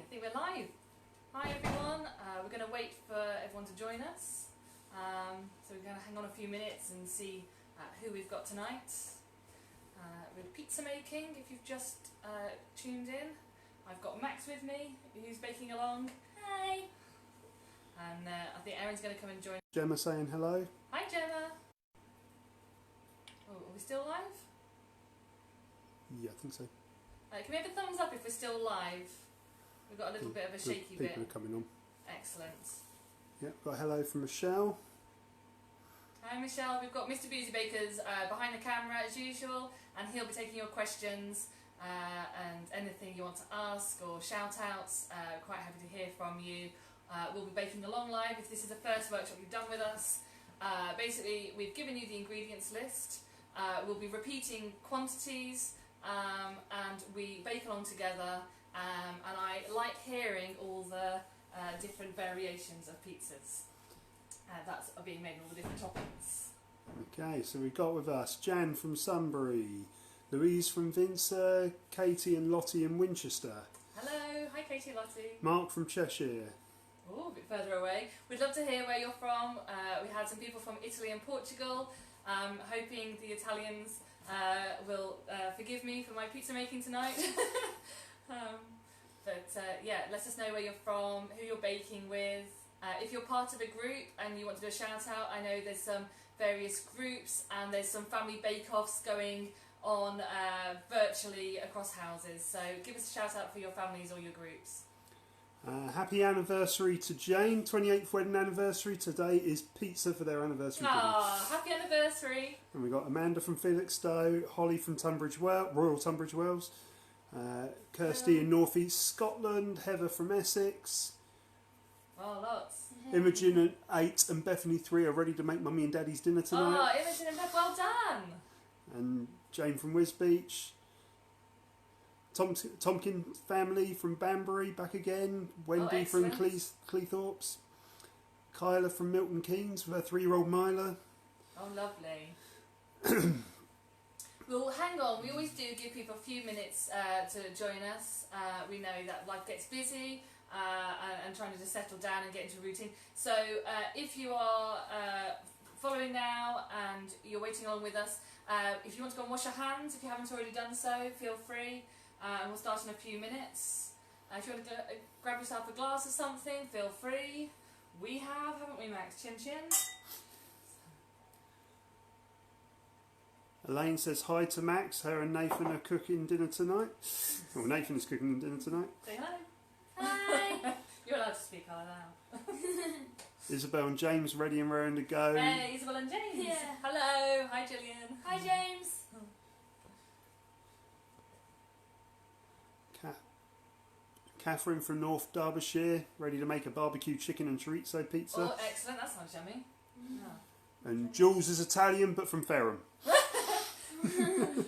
I think we're live. Hi everyone, we're going to wait for everyone to join us. So we're going to hang on a few minutes and see who we've got tonight. With pizza making, if you've just tuned in. I've got Max with me, who's baking along. Hi! And I think Erin's going to come and join. Gemma saying hello. Hi Gemma! Oh, are we still live? Yeah, I think so. Can we have a thumbs up if we're still live? We've got a little bit of a shaky bit. People are coming on. Excellent. Yeah, got a hello from Michelle. Hi Michelle, we've got Mr. Boozy Bakers behind the camera as usual, and he'll be taking your questions and anything you want to ask or shout outs. Quite happy to hear from you. We'll be baking along live if this is the first workshop you've done with us. Basically, we've given you the ingredients list. We'll be repeating quantities and we bake along together. And I like hearing all the different variations of pizzas that are being made, all the different toppings. Okay, so we've got with us Jan from Sunbury, Louise from Windsor, Katie and Lottie in Winchester. Hello, hi Katie, Lottie. Mark from Cheshire. Oh, a bit further away. We'd love to hear where you're from. We had some people from Italy and Portugal. Hoping the Italians will forgive me for my pizza making tonight. Yeah, let us know where you're from, who you're baking with. If you're part of a group and you want to do a shout out, I know there's some various groups and there's some family bake-offs going on virtually across houses. So give us a shout out for your families or your groups. Happy anniversary to Jane, 28th wedding anniversary. Today is pizza for their anniversary dinner. Happy anniversary. And we've got Amanda from Felixstowe, Holly from Royal Tunbridge Wells, Kirsty in North East Scotland, Heather from Essex. Oh, lots. Imogen at 8 and Bethany 3 are ready to make Mummy and Daddy's dinner tonight. Oh, Imogen and Beth, well done. And Jane from Wisbeach. Tomkin family from Banbury back again. Wendy from Cleethorpes. Kyla from Milton Keynes with her 3-year-old Myla. Oh, lovely. Well, hang on. We always do give people a few minutes to join us. We know that life gets busy and trying to just settle down and get into a routine. So if you are following now and you're waiting along with us, if you want to go and wash your hands, if you haven't already done so, feel free. And we'll start in a few minutes. If you want to grab yourself a glass or something, feel free. We have, haven't we, Max? Chin chin. Elaine says hi to Max. Her and Nathan are cooking dinner tonight. Well, Nathan is cooking dinner tonight. Say hello. Hi. You're allowed to speak hello now. Isabel and James ready and raring to go. Hey, Isabel and James. Yeah. Hello. Hi, Gillian. Hi, James. Catherine from North Derbyshire, ready to make a barbecue chicken and chorizo pizza. Oh, excellent. That sounds yummy. Yeah. And Jules is Italian, but from Ferrum.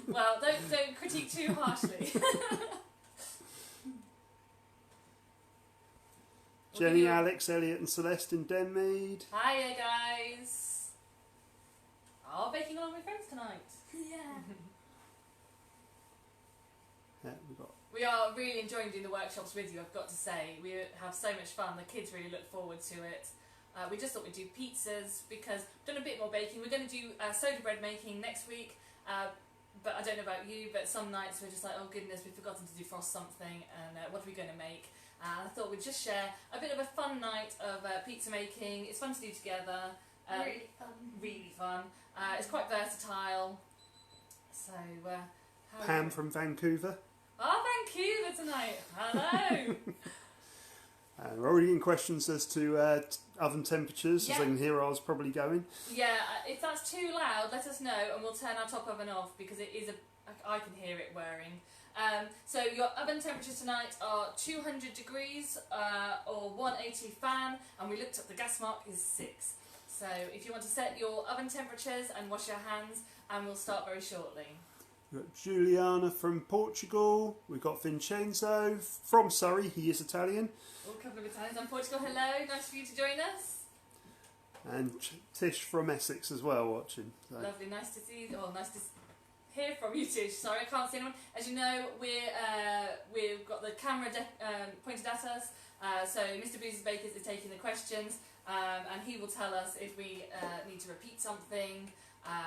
Well, don't critique too harshly. Jenny, Alex, Elliot and Celeste in Denmead. Hiya, guys. Oh, baking along with friends tonight. Yeah. Yeah, We are really enjoying doing the workshops with you, I've got to say. We have so much fun. The kids really look forward to it. We just thought we'd do pizzas because we've done a bit more baking. We're going to do soda bread making next week. But I don't know about you, but some nights we're just like, oh goodness, we've forgotten to defrost something, and what are we going to make? I thought we'd just share a bit of a fun night of pizza making. It's fun to do together. Really fun. Really fun. It's quite versatile. So, Pam from Vancouver. Oh, Vancouver tonight. Hello. We're already getting questions as to oven temperatures, as they can hear ours probably going. Yeah, if that's too loud, let us know and we'll turn our top oven off because it is I can hear it whirring. So your oven temperatures tonight are 200 degrees or 180 fan, and we looked up the gas mark is 6. So if you want to set your oven temperatures and wash your hands, and we'll start very shortly. We've got Juliana from Portugal. We've got Vincenzo from Surrey. He is Italian. Oh, a couple of Italians from Portugal. Hello, nice for you to join us. And Tish from Essex as well, watching. So. Lovely, nice to see you. Oh, nice to hear from you two. Sorry, I can't see anyone. As you know, we've got the camera pointed at us. So Mr. Boozy Bakers is taking the questions, and he will tell us if we need to repeat something,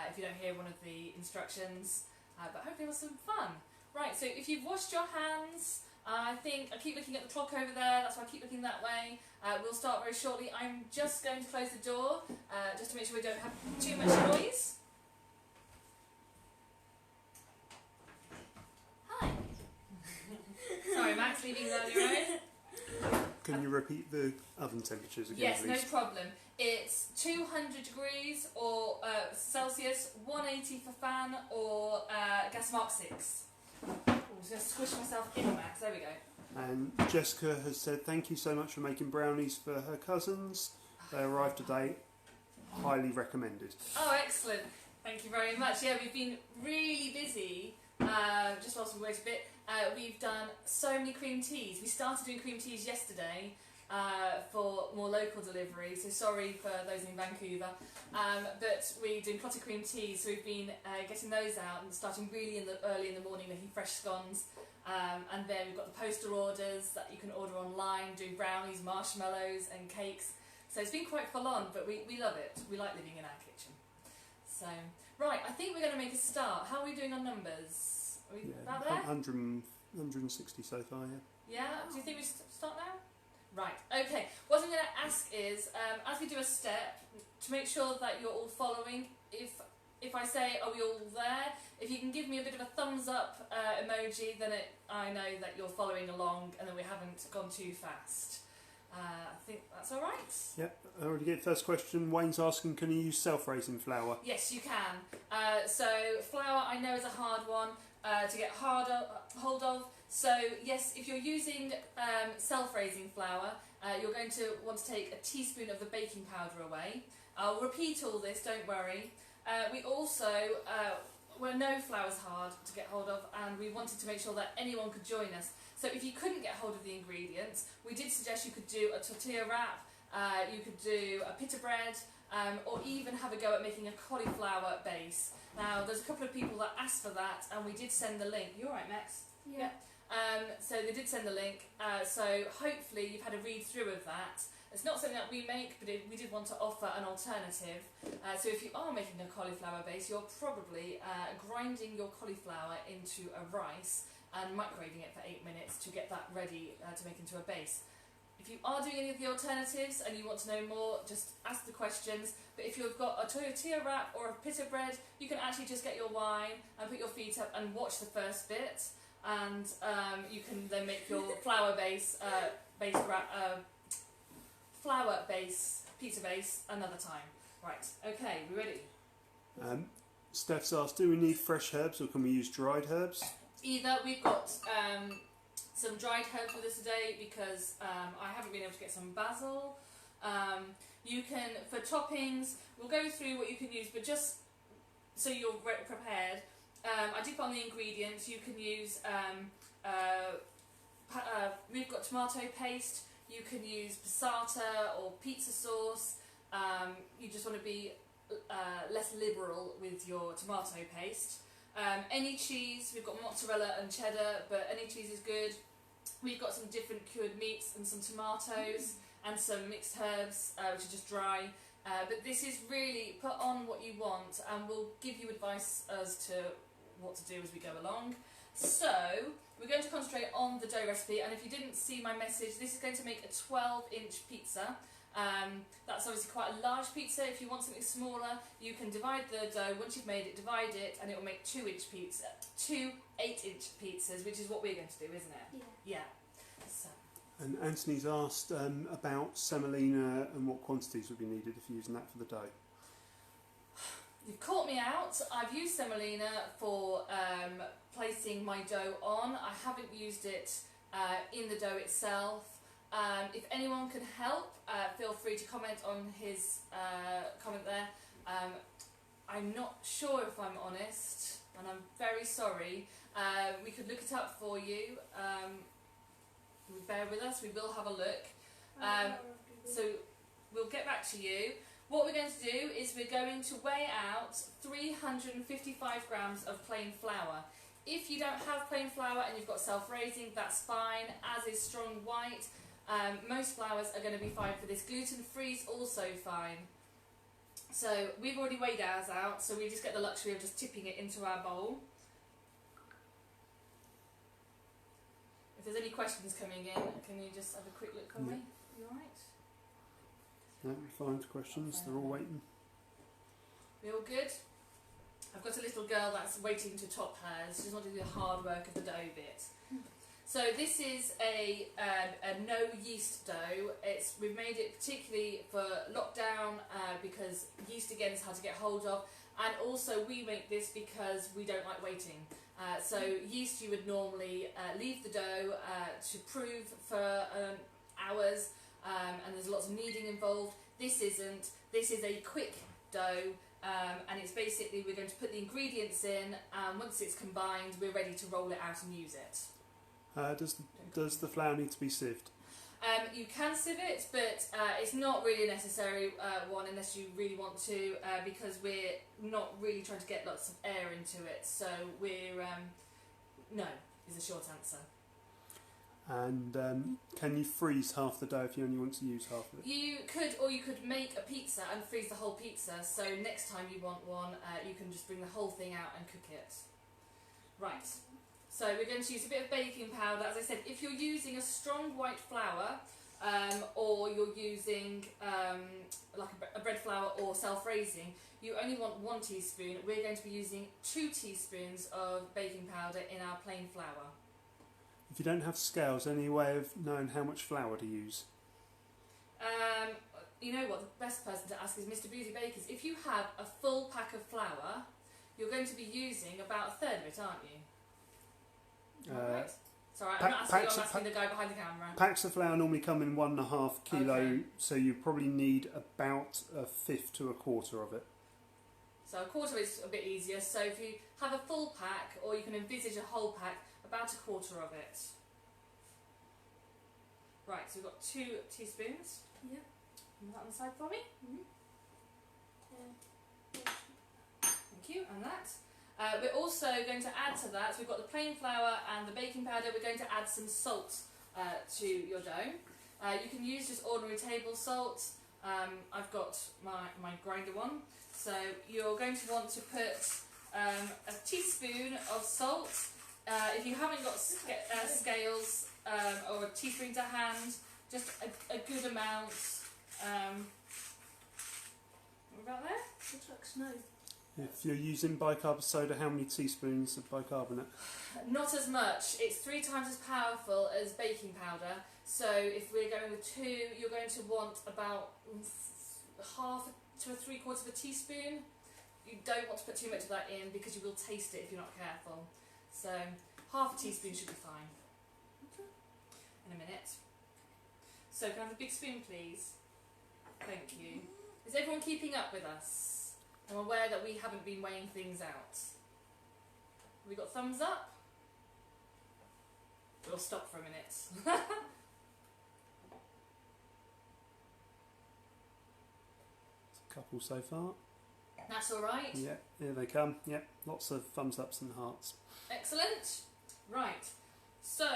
if you don't hear one of the instructions. But hopefully we'll have some fun. Right, so if you've washed your hands, I keep looking at the clock over there, that's why I keep looking that way. We'll start very shortly. I'm just going to close the door, just to make sure we don't have too much noise. Hi. Sorry, Max, leaving you on your own. Can you repeat the oven temperatures again, Yes, please? no problem. It's 200 degrees or Celsius, 180 for fan, or gas mark 6. Oh, I was going to squish myself in, Max. There we go. And Jessica has said thank you so much for making brownies for her cousins. They arrived today. Highly recommended. Oh, excellent. Thank you very much. Yeah, we've been really busy. Just whilst we wait a bit, we've done so many cream teas. We started doing cream teas yesterday for more local delivery, so sorry for those in Vancouver. But we're doing clotted cream teas, so we've been getting those out and starting really early in the morning, making fresh scones. And then we've got the postal orders that you can order online, doing brownies, marshmallows and cakes. So it's been quite full on, but we love it. We like living in our kitchen. So, right, I think we're going to make a start. How are we doing on numbers? Are we about there? 160 so far, yeah. Yeah? Do you think we start now? Right, okay. What I'm going to ask is, as we do a step, to make sure that you're all following, if I say, are we all there? If you can give me a bit of a thumbs up emoji, then I know that you're following along and that we haven't gone too fast. I think that's all right. Yep, I already get the first question. Wayne's asking, can you use self-raising flour? Yes, you can. So flour, I know, is a hard one to get hold of. So yes, if you're using self-raising flour, you're going to want to take a teaspoon of the baking powder away. I'll repeat all this, don't worry. We also, no flour's hard to get hold of, and we wanted to make sure that anyone could join us. So if you couldn't get hold of the ingredients, we did suggest you could do a tortilla wrap, you could do a pita bread, or even have a go at making a cauliflower base. Now, there's a couple of people that asked for that, and we did send the link. You all right, Max? Yeah. So they did send the link, so hopefully you've had a read through of that. It's not something that we make, but we did want to offer an alternative. So if you are making a cauliflower base, you're probably grinding your cauliflower into a rice and microwaving it for 8 minutes to get that ready to make into a base. If you are doing any of the alternatives and you want to know more, just ask the questions. But if you've got a tortilla wrap or a pita bread, you can actually just get your wine and put your feet up and watch the first bit. And you can then make your flour base, flour base, pizza base another time. Right, okay, we ready? Steph's asked, do we need fresh herbs or can we use dried herbs? Either. We've got some dried herbs with us today because I haven't been able to get some basil. You can, for toppings, we'll go through what you can use, but just so you're prepared, I did put on the ingredients. You can use, we've got tomato paste, you can use passata or pizza sauce. You just want to be less liberal with your tomato paste. Any cheese, we've got mozzarella and cheddar, but any cheese is good. We've got some different cured meats and some tomatoes and some mixed herbs, which are just dry. But this is really, put on what you want, and we'll give you advice as to what to do as we go along. So, we're going to concentrate on the dough recipe, and if you didn't see my message, this is going to make a 12-inch pizza. That's obviously quite a large pizza. If you want something smaller, you can divide the dough. Once you've made it, divide it, and it will make 2 8-inch pizzas, which is what we're going to do, isn't it? Yeah. Yeah. So. And Anthony's asked about semolina and what quantities would be needed if you're using that for the dough. You've caught me out. I've used semolina for placing my dough on. I haven't used it in the dough itself. If anyone can help, feel free to comment on his comment there. I'm not sure, if I'm honest, and I'm very sorry. We could look it up for you. Bear with us, we will have a look. So we'll get back to you. What we're going to do is we're going to weigh out 355 grams of plain flour. If you don't have plain flour and you've got self-raising, that's fine, as is strong white. Most flours are going to be fine for this. Gluten-free is also fine. So we've already weighed ours out, so we just get the luxury of just tipping it into our bowl. If there's any questions coming in, can you just have a quick look on me? You alright? No, fine for questions, they're all waiting. We all good? I've got a little girl that's waiting to top hers. She doesn't want to do the hard work of the dough bit. So this is a no yeast dough. We've made it particularly for lockdown because yeast again is hard to get hold of, and also we make this because we don't like waiting. So yeast you would normally leave the dough to prove for hours, and there's lots of kneading involved. This isn't. This is a quick dough. And it's basically, we're going to put the ingredients in, and once it's combined, we're ready to roll it out and use it. Does the flour need to be sieved? You can sieve it, but it's not really a necessary one unless you really want to, because we're not really trying to get lots of air into it. So we're no is the short answer. And can you freeze half the dough if you only want to use half of it? You could, or you could make a pizza and freeze the whole pizza. So next time you want one, you can just bring the whole thing out and cook it. Right. So we're going to use a bit of baking powder. As I said, if you're using a strong white flour, or you're using like a bread flour or self-raising, you only want 1 teaspoon. We're going to be using 2 teaspoons of baking powder in our plain flour. If you don't have scales, any way of knowing how much flour to use? You know what, the best person to ask is Mr. Boozy Bakers. If you have a full pack of flour, you're going to be using about a third of it, aren't you? Right. Sorry, I'm not asking you, I'm asking the guy behind the camera. Packs of flour normally come in 1.5 kilo, okay. So you probably need about a fifth to a quarter of it. So a quarter is a bit easier. So if you have a full pack, or you can envisage a whole pack, about a quarter of it. Right, so we've got 2 teaspoons. Yeah. Put that on the side for me. Thank you, and that. We're also going to add to that, so we've got the plain flour and the baking powder, we're going to add some salt to your dough. You can use just ordinary table salt. I've got my grinder one. So you're going to want to put a teaspoon of salt. If you haven't got scales or a teaspoon to hand, just a good amount. What about there? Looks like snow. If you're using bicarb soda, how many teaspoons of bicarbonate? Not as much. It's 3 times as powerful as baking powder. So if we're going with 2, you're going to want about half to 3/4 of a teaspoon. You don't want to put too much of that in because you will taste it if you're not careful. So half a teaspoon should be fine. In a minute. So can I have a big spoon, please? Thank you. Is everyone keeping up with us? I'm aware that we haven't been weighing things out. Have we got thumbs up? We'll stop for a minute. A couple so far. That's alright. Yeah, here they come. Yeah, lots of thumbs ups and hearts. Excellent. Right. So,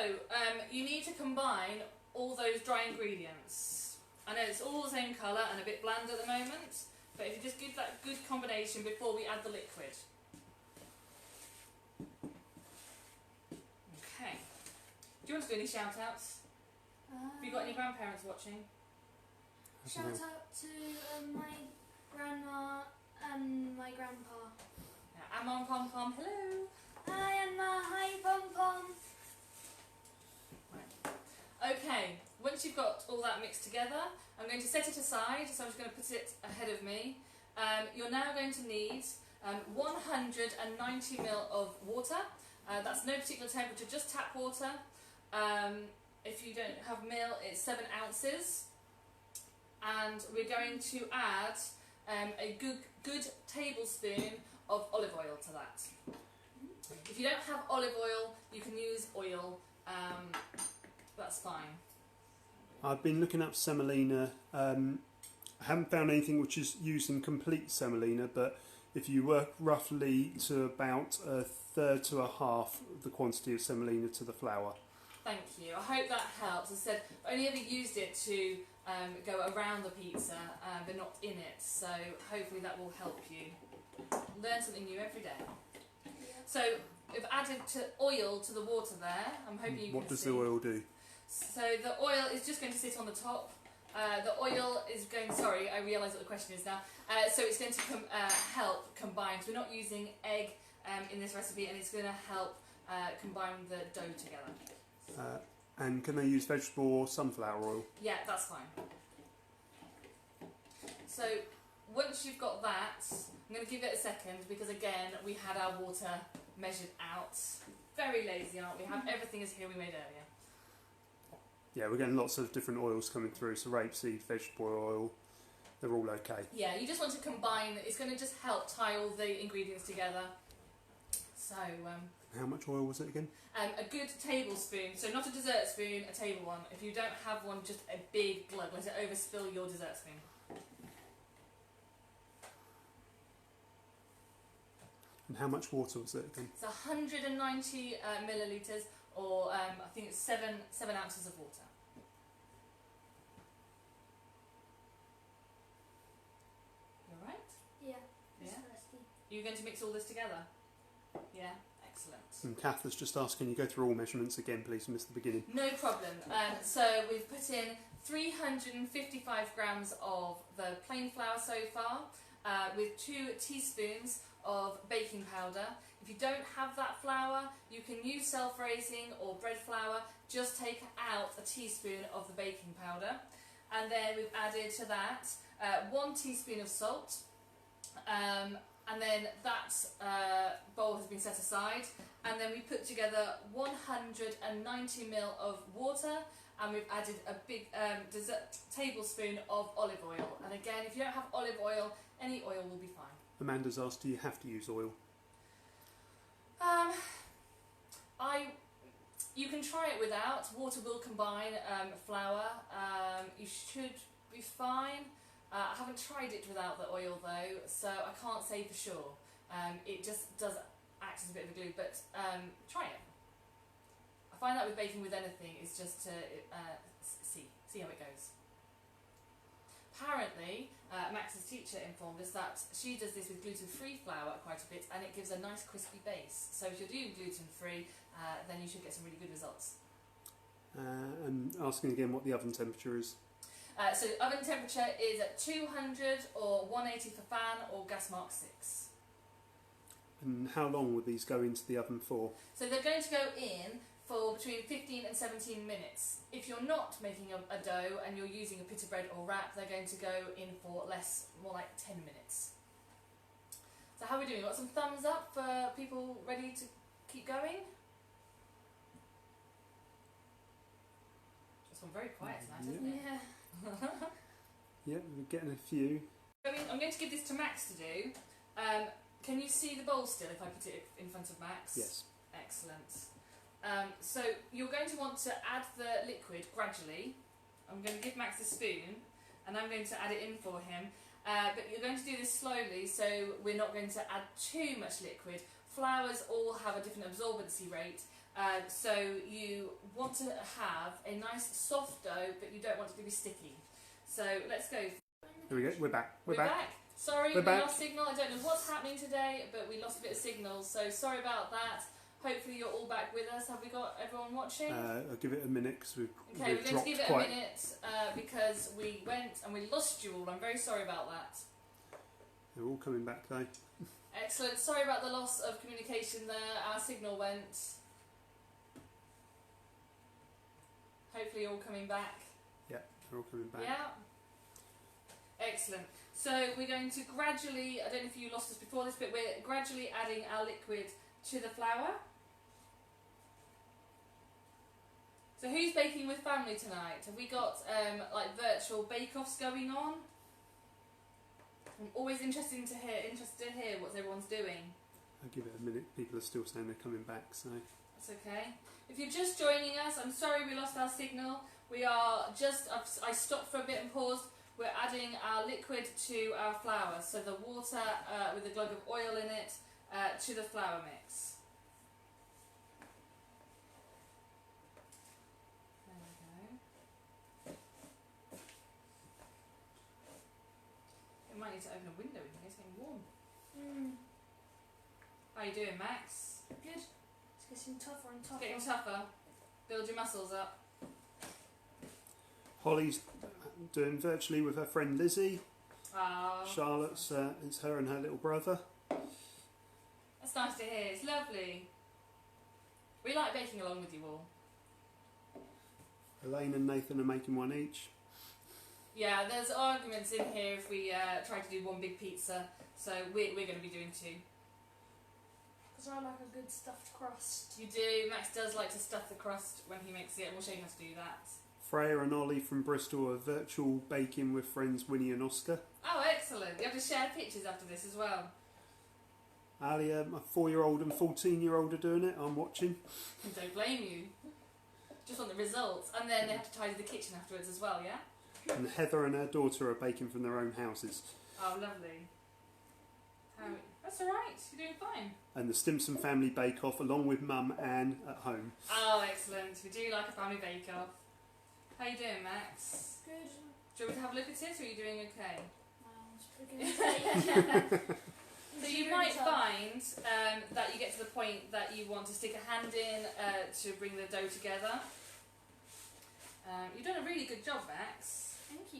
you need to combine all those dry ingredients. I know it's all the same colour and a bit bland at the moment, but if you just give that good combination before we add the liquid. Okay. Do you want to do any shout outs? Have you got any grandparents watching? Shout out to my grandma and my grandpa. Yeah, Ammon Pom Pom, hello. Hi Emma, hi Pom Pom. Right. Okay, once you've got all that mixed together, I'm going to set it aside, so I'm just going to put it ahead of me. You're now going to need 190 ml of water. That's no particular temperature, just tap water. If you don't have mil, it's 7 ounces. And we're going to add a good tablespoon of olive oil to that. If you don't have olive oil, you can use oil. That's fine. I've been looking up semolina I haven't found anything which is using complete semolina, but if you work roughly to about a third to a half the quantity of semolina to the flour. Thank you. I hope that helps. As I said, I only ever used it to go around the pizza, but not in it. So hopefully that will help you learn something new every day. Yeah. So we've added oil to the water there. I'm hoping you What can does see. the oil do? So the oil is just going to sit on the top. The oil is going. Sorry, I realise what the question is now. So it's going to help combine. So we're not using egg in this recipe, and it's going to help combine the dough together. And can they use vegetable or sunflower oil? Yeah, that's fine. So once you've got that, I'm going to give it a second because again we had our water measured out. Very lazy, aren't we? Have everything as here we made earlier. Yeah, we're getting lots of different oils coming through. So rapeseed, vegetable oil, they're all okay. Yeah, you just want to combine. It's going to just help tie all the ingredients together. So. How much oil was it again? A good tablespoon, so not a dessert spoon, a table one. If you don't have one, just a big glug, let it overspill your dessert spoon. And how much water was it again? It's 190 millilitres, or I think it's 7 ounces of water. You alright? Yeah. It's Yeah. thirsty. You're going to mix all this together? Yeah, excellent. And Kath has just asked, can you go through all measurements again, please? I missed the beginning. No problem. So we've put in 355 grams of the plain flour so far, with 2 teaspoons of baking powder. If you don't have that flour, you can use self-raising or bread flour. Just take out a teaspoon of the baking powder. And then we've added to that 1 teaspoon of salt. And then that bowl has been set aside, and then we put together 190 ml of water, and we've added a big tablespoon of olive oil. And again, if you don't have olive oil, any oil will be fine. Amanda's asked, do you have to use oil? You can try it without. Water will combine flour. You should be fine. I haven't tried it without the oil though, so I can't say for sure. It just does act as a bit of a glue, but try it. I find that with baking with anything is just to see how it goes. Apparently, Max's teacher informed us that she does this with gluten-free flour quite a bit, and it gives a nice crispy base. So if you're doing gluten-free, then you should get some really good results. And asking again what the oven temperature is. So oven temperature is at 200 or 180 for fan or gas mark 6. And how long would these go into the oven for? So they're going to go in for between 15 and 17 minutes. If you're not making a dough and you're using a pita bread or wrap, they're going to go in for more like 10 minutes. So how are we doing? Got some thumbs up for people ready to keep going? Just gone very quiet tonight, isn't it? Yeah. Yeah, we're getting a few. I'm going to give this to Max to do. Can you see the bowl still if I put it in front of Max? Yes. Excellent. So you're going to want to add the liquid gradually. I'm going to give Max a spoon and I'm going to add it in for him. But you're going to do this slowly, so we're not going to add too much liquid. Flours all have a different absorbency rate. So you want to have a nice soft dough, but you don't want it to be sticky. So let's go. Here we go, we're back. We're back. Sorry, We're we back. lost signal. I don't know what's happening today, but we lost a bit of signal. So sorry about that. Hopefully you're all back with us. Have we got everyone watching? I'll give it a minute because Okay, we've we're going to dropped give it a quite... minute because we went and we lost you all. I'm very sorry about that. They're all coming back though. Excellent. Sorry about the loss of communication there. Our signal went. Hopefully you're all coming back. Yeah, they're all coming back. Yeah. Excellent. So we're going to gradually, I don't know if you lost us before this, but we're gradually adding our liquid to the flour. So who's baking with family tonight? Have we got like virtual bake-offs going on? I'm always interested to hear what everyone's doing. I'll give it a minute. People are still saying they're coming back, so... That's okay. If you're just joining us, I'm sorry we lost our signal. We are just, I stopped for a bit and paused. we're adding our liquid to our flour. So the water with a glug of oil in it to the flour mix. There we go. You might need to open a window in here, it's getting warm. How you doing, Max? Good. It's getting tougher and tougher. Getting tougher. Build your muscles up. Holly's doing virtually with her friend Lizzie. Oh, Charlotte's, it's her and her little brother. that's nice to hear. It's lovely. We like baking along with you all. Elaine and Nathan are making one each. Yeah, there's arguments in here if we try to do one big pizza, so we're going to be doing two. Because I like a good stuffed crust. You do. Max does like to stuff the crust when he makes it. We'll show you how to do that. Freya and Ollie from Bristol are virtual baking with friends Winnie and Oscar. Oh, excellent. You have to share pictures after this as well. Ali, my 4-year-old and 14-year-old are doing it. I'm watching. Don't blame you. Just want the results. And then they have to tidy the kitchen afterwards as well, yeah? And Heather and her daughter are baking from their own houses. Oh, lovely. That's alright. You're doing fine. And the Stimson family bake-off along with Mum Anne at home. Oh, excellent. We do like a family bake-off. How you doing, Max? Good. Do you want me to have a look at it, or are you doing okay? It's pretty good. So you might find that you get to the point that you want to stick a hand in to bring the dough together. You've done a really good job, Max. Thank you.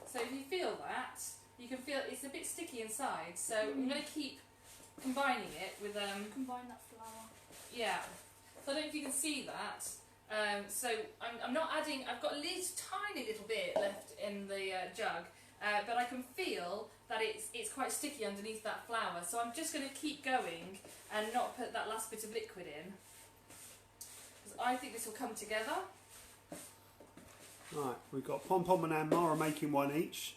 So if you feel that, you can feel it's a bit sticky inside. So I'm going to keep combining it with Combine that flour. yeah. So I don't know if you can see that. So I'm not adding. I've got a tiny little bit left in the jug, but I can feel that it's quite sticky underneath that flour. So I'm just going to keep going and not put that last bit of liquid in, because I think this will come together. Right, we've got Pom Pom and Anma are making one each.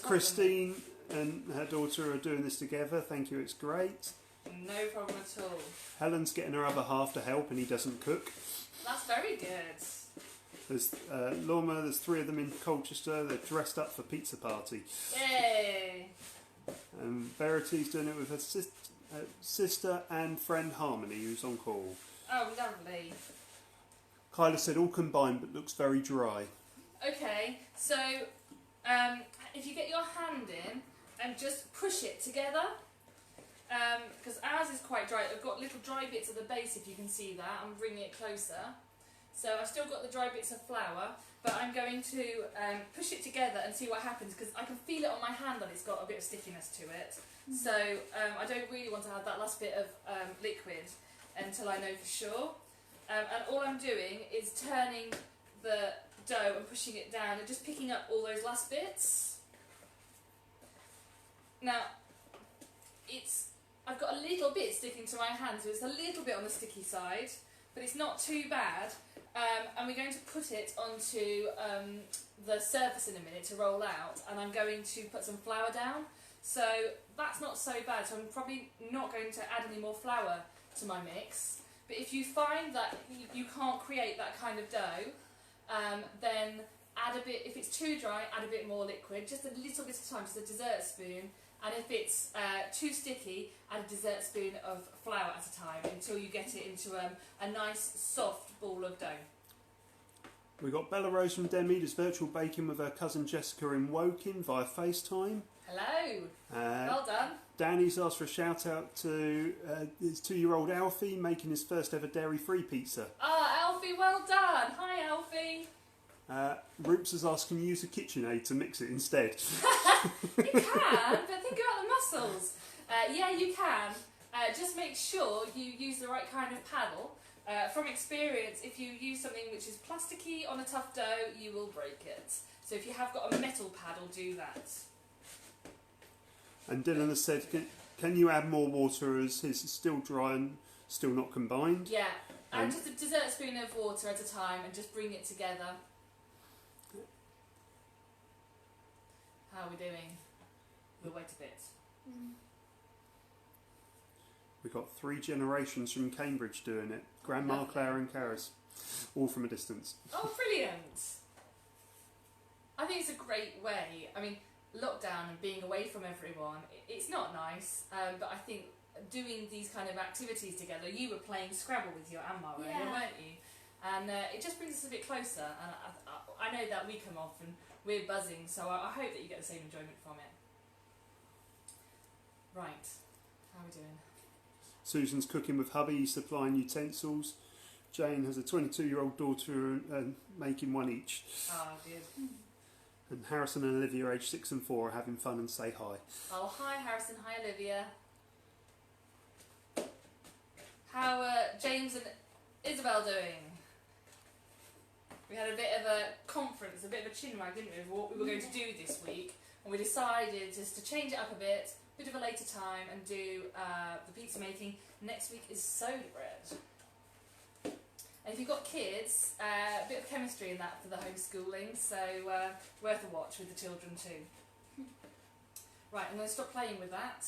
Christine and her daughter are doing this together. Thank you, it's great. No problem at all. Helen's getting her other half to help and he doesn't cook. That's very good. There's Lorma, there's 3 of them in Colchester. They're dressed up for pizza party. Yay! And Verity's doing it with her sister and friend Harmony, who's on call. Oh, lovely. Kyla said all combined but looks very dry. Okay, so if you get your hand in and just push it together, because ours is quite dry. I've got little dry bits at the base, if you can see that. I'm bringing it closer. So I've still got the dry bits of flour, but I'm going to push it together and see what happens, because I can feel it on my hand that it's got a bit of stickiness to it. So I don't really want to have that last bit of liquid until I know for sure. And all I'm doing is turning the dough and pushing it down and just picking up all those last bits. Now, I've got a little bit sticking to my hand, so it's a little bit on the sticky side, but it's not too bad. And we're going to put it onto the surface in a minute to roll out, and I'm going to put some flour down. So that's not so bad, so I'm probably not going to add any more flour to my mix. But if you find that you can't create that kind of dough, then add a bit. If it's too dry, add a bit more liquid, just a little bit of time, just a dessert spoon. And if it's too sticky, add a dessert spoon of flour at a time until you get it into a nice soft ball of dough. We've got Bella Rose from Demi does virtual baking with her cousin Jessica in Woking via FaceTime. Hello. Well done. Danny's asked for a shout out to his 2-year-old Alfie making his first ever dairy-free pizza. Ah, Alfie, well done. Hi, Alfie. Roops has asked, can you use a KitchenAid to mix it instead? You can, but think about the muscles. Yeah, you can. Just make sure you use the right kind of paddle. From experience, if you use something which is plasticky on a tough dough, you will break it. So if you have got a metal paddle, do that. And Dylan has said, can you add more water as his is still dry and still not combined? Yeah, and just a dessert spoon of water at a time and just bring it together. How are we doing? We'll wait a bit. We've got 3 generations from Cambridge doing it. Grandma, Lovely. Claire and Karis. All from a distance. Oh, brilliant. I think it's a great way. I mean, lockdown and being away from everyone, it's not nice, but I think doing these kind of activities together, you were playing Scrabble with your Amma earlier, weren't you? And it just brings us a bit closer, and I know that we come off and we're buzzing, so I hope that you get the same enjoyment from it. Right, how are we doing? Susan's cooking with hubby, supplying utensils. Jane has a 22-year-old daughter and making one each. Oh, good. And Harrison and Olivia, aged 6 and 4, are having fun and say hi. Oh, hi Harrison, hi Olivia. How are James and Isabel doing? We had a bit of a conference, a bit of a chinwag, didn't we, of what we were going to do this week. And we decided just to change it up a bit of a later time and do the pizza making. Next week is soda bread. And if you've got kids, a bit of chemistry in that for the homeschooling, so worth a watch with the children too. Right, I'm going to stop playing with that.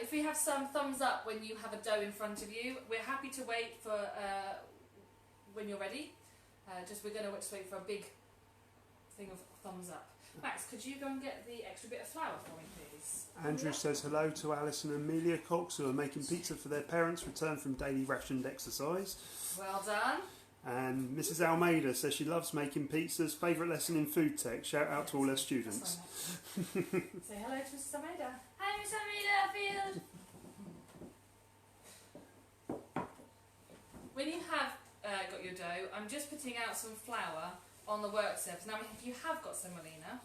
If we have some thumbs up when you have a dough in front of you, we're happy to wait for when you're ready. We're going to just wait for a big thing of thumbs up. Max, could you go and get the extra bit of flour for me, please? Andrew says hello to Alison and Amelia Cox, who are making pizza for their parents' return from daily rationed exercise. Well done. And Mrs. Almeida says she loves making pizzas. Favourite lesson in food tech. Shout out to all her students. Say hello to Mrs. Almeida. Hi, Miss Amida Field. When you have got your dough, I'm just putting out some flour on the work surface. Now, if you have got semolina,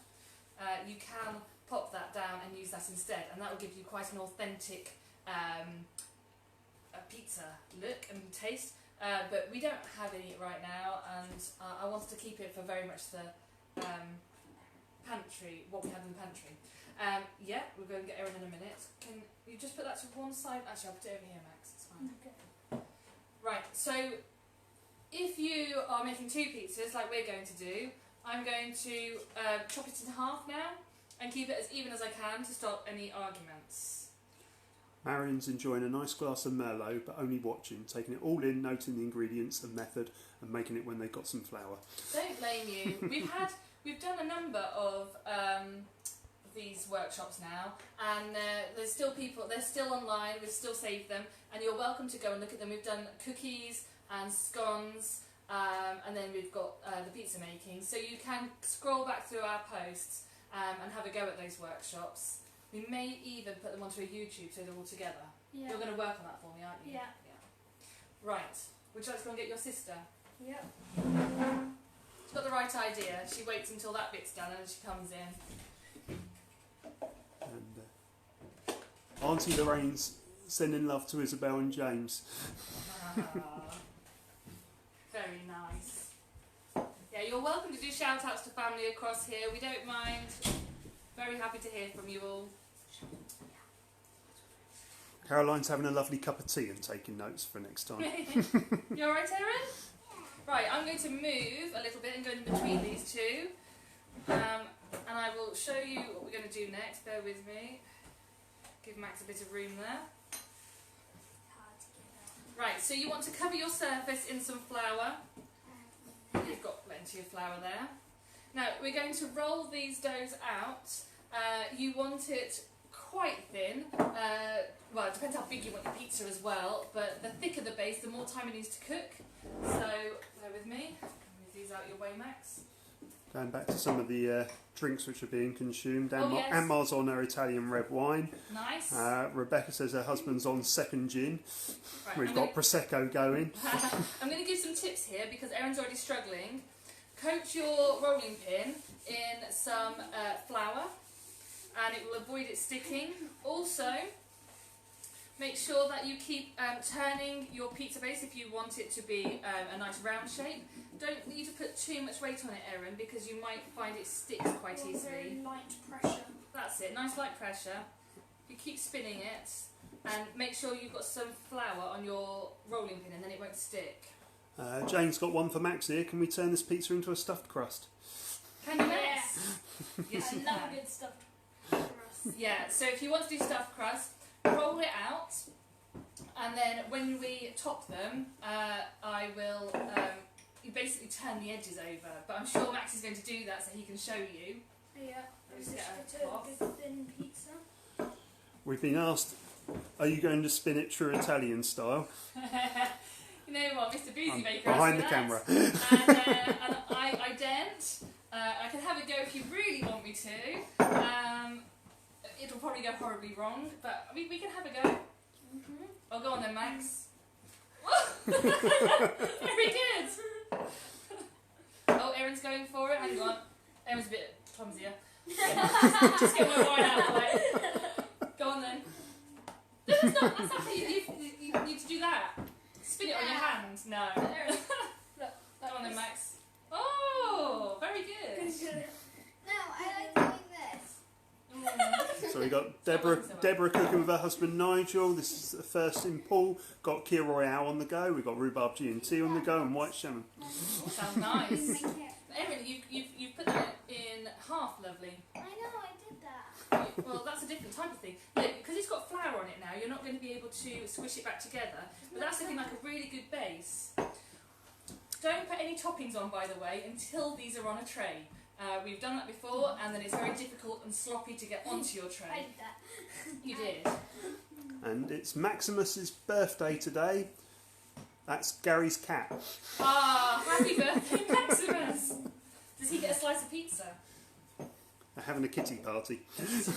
you can pop that down and use that instead, and that will give you quite an authentic pizza look and taste. But we don't have any right now, and I wanted to keep it for very much the pantry, what we have in the pantry. Yeah, we'll go and get Erin in a minute. Can you just put that to one side? Actually, I'll put it over here, Max. It's fine. Okay. Right, so if you are making two pizzas like we're going to do, I'm going to chop it in half now and keep it as even as I can to stop any arguments. Marion's enjoying a nice glass of Merlot, but only watching, taking it all in, noting the ingredients and method, and making it when they've got some flour. Don't blame you. We've done a number of these workshops now, and there's still people. They're still online. We've still saved them, and you're welcome to go and look at them. We've done cookies and scones, and then we've got the pizza making. So you can scroll back through our posts and have a go at those workshops. We may even put them onto a YouTube so they're all together. Yeah. You're going to work on that for me, aren't you? Yeah. Right. Would you like to go and get your sister? Yeah. She's got the right idea. She waits until that bit's done and she comes in. And Auntie Lorraine's sending love to Isabel and James. Very nice. Yeah, you're welcome to do shout outs to family across here. We don't mind. Very happy to hear from you all. Caroline's having a lovely cup of tea and taking notes for next time. You alright, Erin? Right, I'm going to move a little bit and go in between these two. And I will show you what we're going to do next. Bear with me. Give Max a bit of room there. Right, so you want to cover your surface in some flour. You've got plenty of flour there. Now, we're going to roll these doughs out. You want it quite thin. Well, it depends how big you want your pizza as well, but the thicker the base, the more time it needs to cook. So, bear with me. Move these out your way, Max. Going back to some of the drinks which are being consumed. Yes. Aunt Mar's on her Italian red wine. Nice. Rebecca says her husband's on second gin. Right, We've got Prosecco going. I'm going to give some tips here because Erin's already struggling. Coat your rolling pin in some flour and it will avoid it sticking. Also, make sure that you keep turning your pizza base if you want it to be a nice round shape. Don't need to put too much weight on it, Erin, because you might find it sticks quite easily. Very light pressure. That's it, nice light pressure. You keep spinning it and make sure you've got some flour on your rolling pin and then it won't stick. Jane's got one for Max here. Can we turn this pizza into a stuffed crust? Can you, Max? Yes, I you love can. a good stuffed crust. Yeah, so if you want to do stuffed crust, roll it out, and then when we top them, I will you basically turn the edges over. But I'm sure Max is going to do that so he can show you. Yeah. Just Just get a a cloth. good thin pizza. We've been asked, are you going to spin it true Italian style? You know what, Mr. Boozy I'm Baker behind the asked me camera. that. And I daren't. I can have a go if you really want me to. It'll probably go horribly wrong, but we can have a go. Mm-hmm. Oh, go on then, Max. Very good. Oh, Erin's going for it. Hang on. Erin's a bit clumsier. Just get my wine out of the way. Go on then. No, that's not how you need to do that. Spin it on your hand. No. Go on then, Max. Oh, very good. No, I like doing this. So we got Deborah cooking with her husband Nigel. This is the first in Paul. Got Kir Royale on the go. We've got rhubarb G&T on the go and white salmon. Sounds nice. Erin, you've put that in half, lovely. I know, I did that. Well, that's a different type of thing. Look, because it's got flour on it now, you're not going to be able to squish it back together. But that's looking like a really good base. Don't put any toppings on, by the way, until these are on a tray. We've done that before, and then it's very difficult and sloppy to get onto your I tray. did that. You did. And it's Maximus's birthday today. That's Gary's cat. Ah, happy birthday, Maximus! Does he get a slice of pizza? They're having a kitty party. Mommy.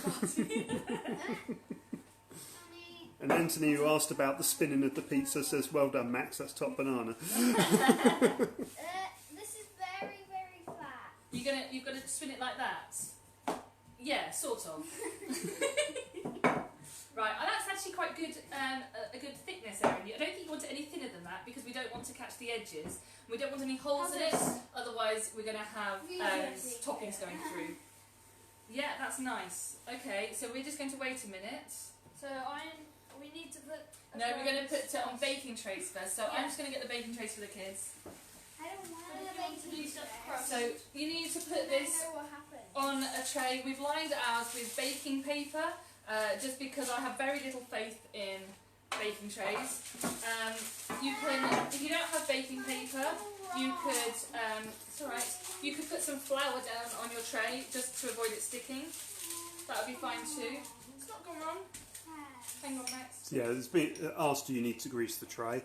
And Anthony, who asked about the spinning of the pizza, says, "Well done, Max. That's top banana." This is very, very flat. You're gonna spin it like that? Yeah, sort of. Right, and that's actually quite good, a good thickness, Erin. I don't think you want it any thinner than that because we don't want to catch the edges. We don't want any holes in it, otherwise we're going to have toppings going through. Yeah, that's nice. Okay, so we're just going to wait a minute. So we need to put. No, we're going to put it on baking trays first. So I'm just going to get the baking trays for the kids. I don't want So to you want to do make stuff it. crust? So you need to put this I know what happened. on a tray. We've lined ours with baking paper, just because I have very little faith in baking trays. You can, if you don't have baking paper, you could, it's alright, you could put some flour down on your tray just to avoid it sticking. That would be fine too. It's not gone wrong. Hang on, Max. Yeah, it's been asked, do you need to grease the tray?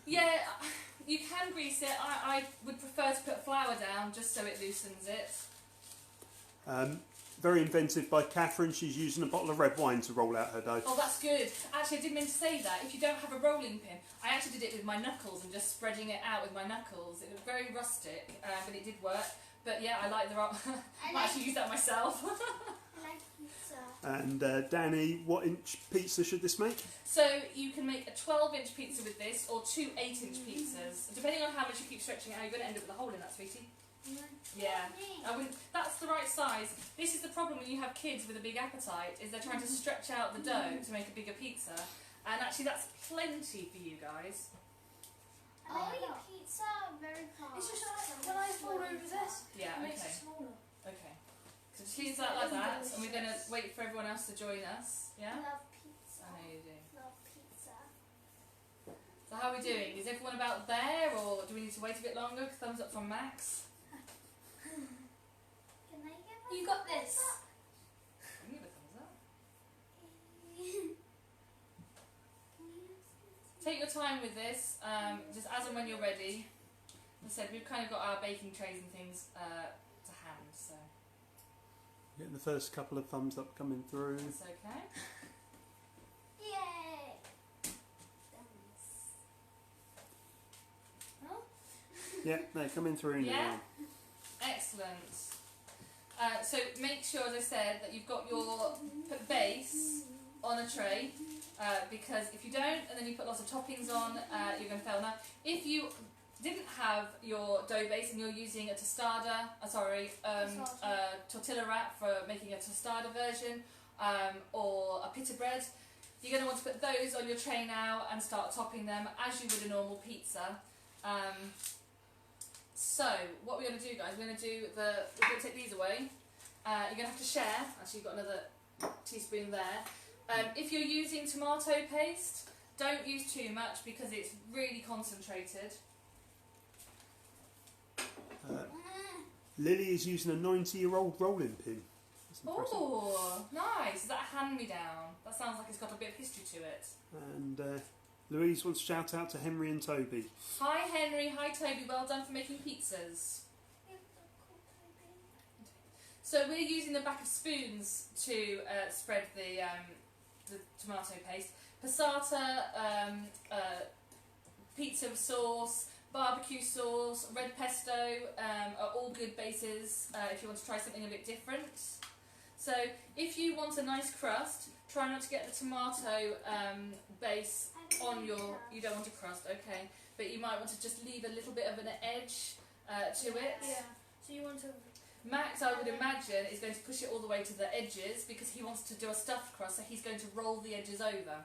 Yeah, you can grease it. I would prefer to put flour down just so it loosens it. Very inventive by Catherine. She's using a bottle of red wine to roll out her dough. Oh, that's good. Actually, I didn't mean to say that. If you don't have a rolling pin, I actually did it with my knuckles and just spreading it out with my knuckles. It was very rustic, but it did work. But yeah, I like the roll. I might actually use that myself. I like pizza. And Danny, what inch pizza should this make? So you can make a 12-inch pizza with this, or two 8-inch pizzas. Depending on how much you keep stretching it out, you're going to end up with a hole in that, sweetie. Yeah, I wouldn't. That's the right size. This is the problem when you have kids with a big appetite, is they're trying to stretch out the dough to make a bigger pizza, and actually that's plenty for you guys. I like pizza very hard. It's just like when I fold over this, Yeah, it makes okay, it smaller. okay. So just use that like that, and we're gonna wait for everyone else to join us. I Yeah, love pizza. I know you do. Love pizza. So how are we doing? Is everyone about there, or do we need to wait a bit longer? Thumbs up from Max. Can I get my You got this. Can you give a thumbs up? Take your time with this, just as and when you're ready. As I said, we've kind of got our baking trays and things to hand, so Getting the first couple of thumbs up coming through. it's okay. Yay! Yeah, they're coming through now. Yeah? Excellent. So make sure, as I said, that you've got your base on a tray, because if you don't, and then you put lots of toppings on, you're going to fail. Now, if you didn't have your dough base and you're using a tostada, tortilla wrap for making a tostada version, or a pita bread, you're going to want to put those on your tray now and start topping them as you would a normal pizza. So what we're going to do, guys, we're going to take these away. You're going to have to share. Actually, you've got another teaspoon there. If you're using tomato paste, don't use too much because it's really concentrated. Lily is using a 90-year-old rolling pin. That's impressive. Oh, nice. Is that a hand-me-down? That sounds like it's got a bit of history to it. And Louise wants to shout out to Henry and Toby. Hi Henry, hi Toby, well done for making pizzas. So we're using the back of spoons to spread the tomato paste. Passata, pizza sauce, barbecue sauce, red pesto are all good bases if you want to try something a bit different. So if you want a nice crust, try not to get the tomato base on your... You don't want a crust, okay. But you might want to just leave a little bit of an edge to it. Yeah. So you want to... Max, I would imagine, is going to push it all the way to the edges because he wants to do a stuffed crust, so he's going to roll the edges over.